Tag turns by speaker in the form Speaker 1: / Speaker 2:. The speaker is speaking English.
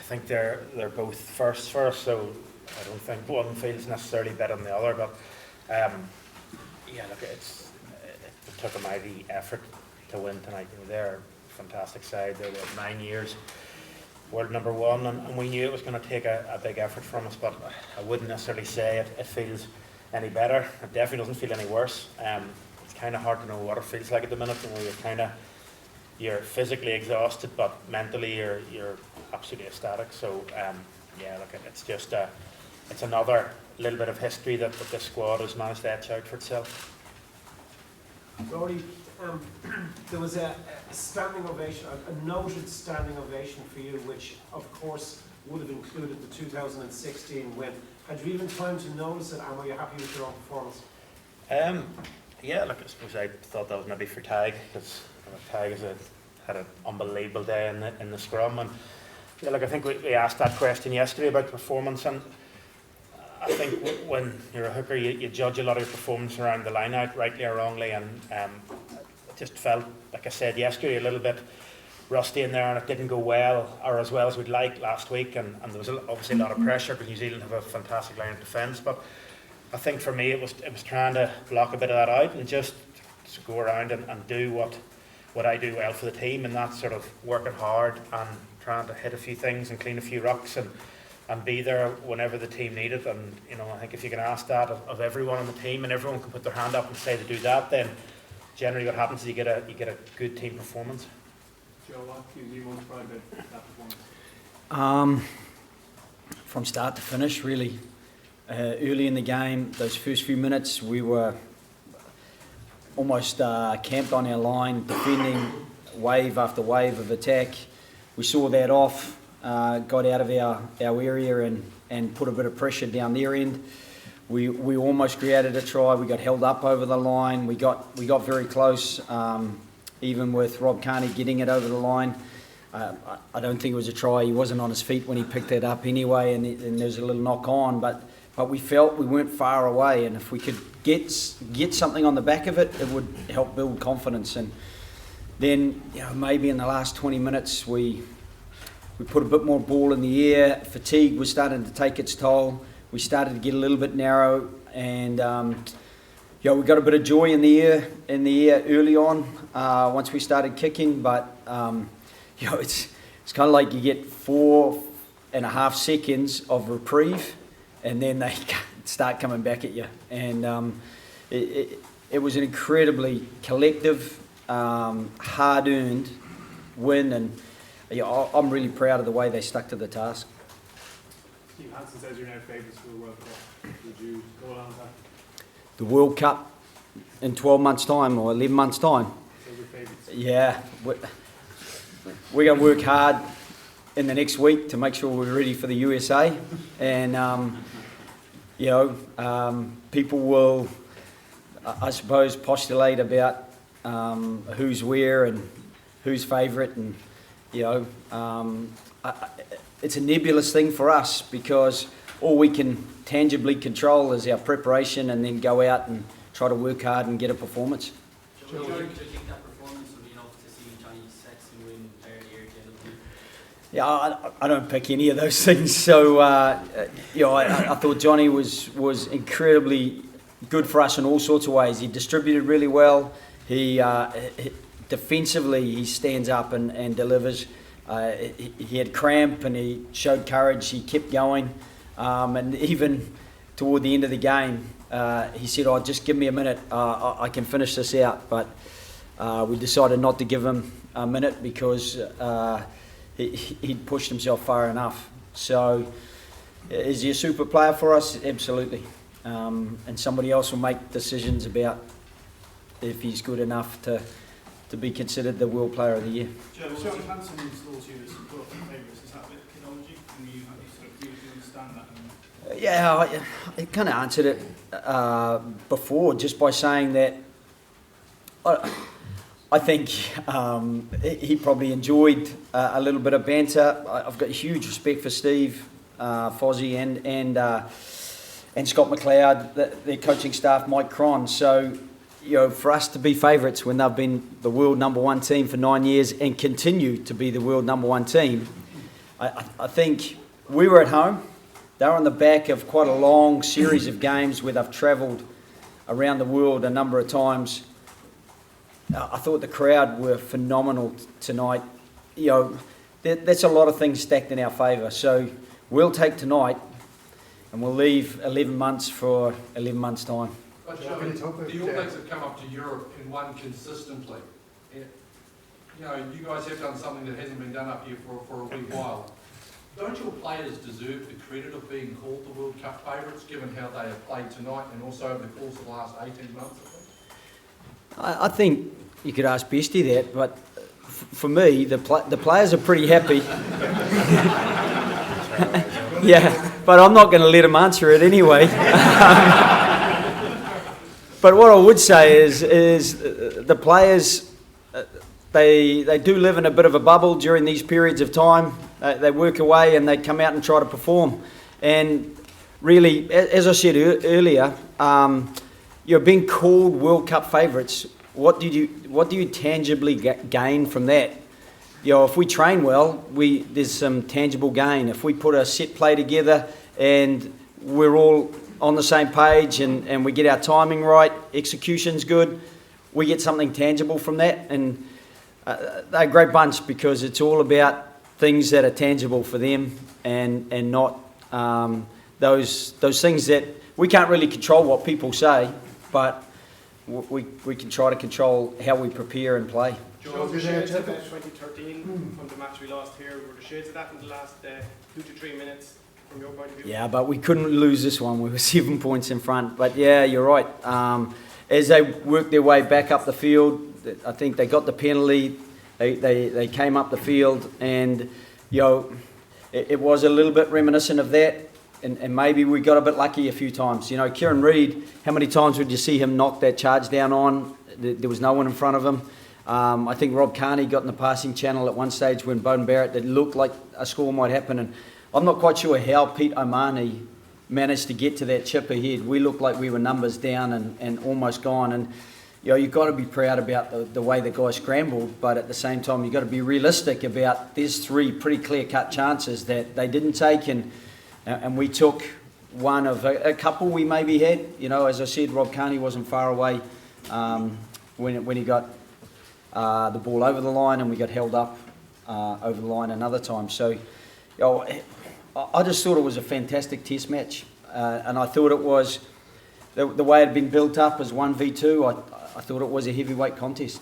Speaker 1: think they're both firsts for us, so I don't think one feels necessarily better than the other. But look, it took a mighty effort to win tonight. They're a fantastic side. They were 9 years world number one, and we knew it was going to take a big effort from us. But I wouldn't necessarily say it feels any better. It definitely doesn't feel any worse. It's kind of hard to know what it feels like at the minute. You're physically exhausted, but mentally you're absolutely ecstatic. So look, it's just it's another little bit of history that this squad has managed to etch out for itself.
Speaker 2: Rory, there was a standing ovation, a noted standing ovation for you, which of course would have included the 2016 win. Had you even time to notice it, and were you happy with your own performance?
Speaker 1: Look, I suppose I thought that was maybe for Tag, because Tag had an unbelievable day in the scrum, and I think we asked that question yesterday about performance, and I think when you're a hooker, you judge a lot of your performance around the line out, rightly or wrongly, and it just felt, like I said yesterday, a little bit rusty in there, and it didn't go well, or as well as we'd like last week, and there was obviously a lot of pressure because New Zealand have a fantastic line of defence. But I think for me it was trying to block a bit of that out and just go around and do what I do well for the team, and that's sort of working hard and trying to hit a few things and clean a few rucks and be there whenever the team need it. And I think if you can ask that of everyone on the team, and everyone can put their hand up and say to do that, then generally what happens is you get a good team performance.
Speaker 3: Joe, what gives you most pride about that performance?
Speaker 4: From start to finish, really. Early in the game, those first few minutes, we were almost camped on our line, defending wave after wave of attack. We saw that off, got out of our area and put a bit of pressure down their end. We almost created a try. We got held up over the line. We got very close, even with Rob Carney getting it over the line. I don't think it was a try. He wasn't on his feet when he picked it up anyway, and there was a little knock on. But we felt we weren't far away, and if we could get something on the back of it, it would help build confidence. And then maybe in the last 20 minutes we put a bit more ball in the air. Fatigue was starting to take its toll. We started to get a little bit narrow, and we got a bit of joy in the air early on once we started kicking. But it's kind of like you get 4.5 seconds of reprieve, and then they start coming back at you. And it was an incredibly collective, hard-earned win, and I'm really proud of the way they stuck to the task.
Speaker 3: Steve Hansen says you're now favourites for the World Cup. Would you go along with that?
Speaker 4: The World Cup in 12 months' time or 11 months' time.
Speaker 3: So we're favourites.
Speaker 4: Yeah, we're going to work hard in the next week to make sure we're ready for the USA, and people will, I suppose, postulate about who's where and who's favourite, and it's a nebulous thing for us because all we can tangibly control is our preparation, and then go out and try to work hard and get a performance.
Speaker 5: Do you think that performance would be enough to see Johnny Sexton win Player of the Year at the end of the year?
Speaker 4: Yeah, I don't pick any of those things. So, I thought Johnny was incredibly good for us in all sorts of ways. He distributed really well. He defensively, he stands up and delivers. He had cramp and he showed courage. He kept going, and even toward the end of the game, he said, just give me a minute, I can finish this out. But we decided not to give him a minute because he'd pushed himself far enough. So is he a super player for us? Absolutely. And somebody else will make decisions about if he's good enough to be considered the World Player of the Year.
Speaker 6: Joe, Steve Hansen installs you as one of your favourites. Is that a bit of chronology? And you sort of do you understand that?
Speaker 4: Yeah, I kind of answered it before just by saying that I think he probably enjoyed a little bit of banter. I've got huge respect for Steve, Fozzie, and Scott McLeod, their coaching staff, Mike Cron. So, for us to be favourites when they've been the world number one team for 9 years and continue to be the world number one team, I think we were at home. They were on the back of quite a long series of games where they've travelled around the world a number of times. I thought the crowd were phenomenal tonight. You know, that's a lot of things stacked in our favour. So we'll take tonight and we'll leave 11 months for 11 months' time.
Speaker 7: But Joe, the All Blacks have come up to Europe and won consistently. And, you know, you guys have done something that hasn't been done up here for a wee while. Don't your players deserve the credit of being called the World Cup favourites, given how they have played tonight and also over the course of the last 18 months?
Speaker 4: I think you could ask Bestie that, but for me, the players are pretty happy. Yeah, but I'm not going to let them answer it anyway. But what I would say is the players, they do live in a bit of a bubble during these periods of time. They work away and they come out and try to perform. And really, as I said earlier, you're being called World Cup favourites. What do you tangibly gain from that? You know, if we train well, there's some tangible gain. If we put a set play together and we're all on the same page and we get our timing right, execution's good, we get something tangible from that. And they're a great bunch because it's all about things that are tangible for them and not those things that we can't really control what people say, but we can try to control how we prepare and play.
Speaker 6: Joe, was there shades of that 2013 from the match we lost here? Were there shades of that in the last 2 to 3 minutes from your point of view?
Speaker 4: Yeah, but we couldn't lose this one. We were 7 points in front. But yeah, you're right. As they worked their way back up the field, I think they got the penalty. They came up the field, and you know, it was a little bit reminiscent of that. And maybe we got a bit lucky a few times. You know, Kieran Reid, how many times would you see him knock that charge down on? There was no one in front of him. I think Rob Carney got in the passing channel at one stage when Bowden Barrett, it looked like a score might happen. And I'm not quite sure how Pete O'Mahony managed to get to that chip ahead. We looked like we were numbers down and almost gone. And you know, you've got to be proud about the way the guys scrambled, but at the same time, you've got to be realistic about there's 3 pretty clear-cut chances that they didn't take, and we took one of a couple we maybe had. You know, as I said, Rob Carney wasn't far away when he got the ball over the line, and we got held up over the line another time. So, you know, I just thought it was a fantastic test match, and I thought it was the way it had been built up as 1v2. I thought it was a heavyweight contest.